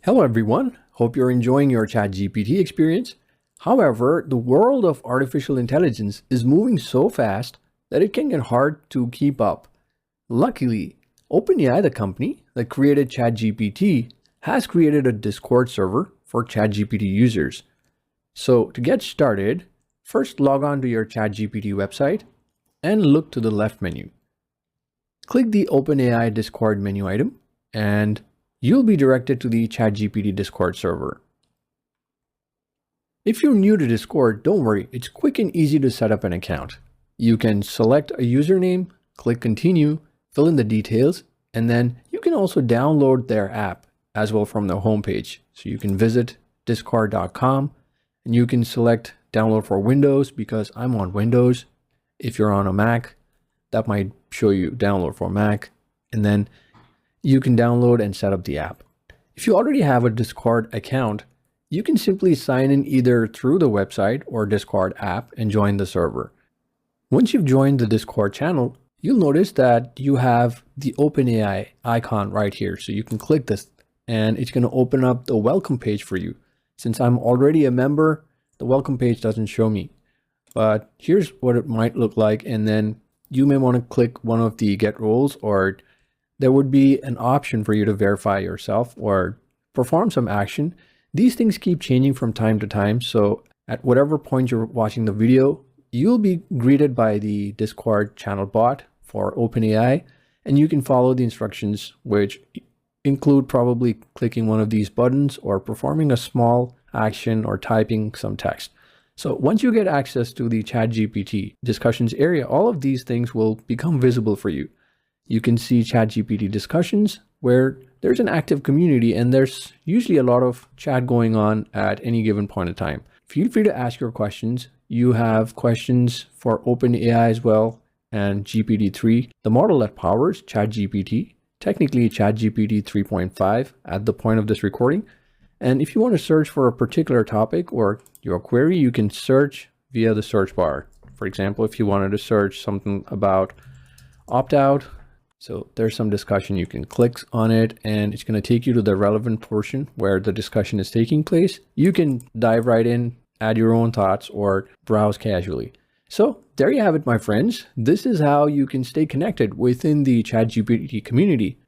Hello everyone, hope you're enjoying your ChatGPT experience. However, the world of artificial intelligence is moving so fast that it can get hard to keep up. Luckily, OpenAI, the company that created ChatGPT, has created a Discord server for ChatGPT users. So to get started, first log on to your ChatGPT website and look to the left menu. Click the OpenAI Discord menu item and you'll be directed to the ChatGPT Discord server. If you're new to Discord, don't worry, it's quick and easy to set up an account. You can select a username, click continue, fill in the details, and then you can also download their app as well from the homepage. So you can visit discord.com and you can select download for Windows because I'm on Windows. If you're on a Mac, that might show you download for Mac, and then you can download and set up the app. If you already have a Discord account, you can simply sign in either through the website or Discord app and join the server. Once you've joined the Discord channel, you'll notice that you have the OpenAI icon right here. So you can click this and it's going to open up the welcome page for you. Since I'm already a member, the welcome page doesn't show me. But here's what it might look like. And then you may want to click one of the get roles, or there would be an option for you to verify yourself or perform some action. These things keep changing from time to time. So at whatever point you're watching the video, you'll be greeted by the Discord channel bot for OpenAI, and you can follow the instructions, which include probably clicking one of these buttons or performing a small action or typing some text. So once you get access to the ChatGPT discussions area, all of these things will become visible for you. You can see ChatGPT discussions where there's an active community and there's usually a lot of chat going on at any given point in time. Feel free to ask your questions. You have questions for OpenAI as well and GPT-3, the model that powers ChatGPT, technically ChatGPT 3.5 at the point of this recording. And if you want to search for a particular topic or your query, you can search via the search bar. For example, if you wanted to search something about opt-out, so there's some discussion, you can click on it and it's going to take you to the relevant portion where the discussion is taking place. You can dive right in, add your own thoughts, or browse casually. So there you have it, my friends. This is how you can stay connected within the ChatGPT community.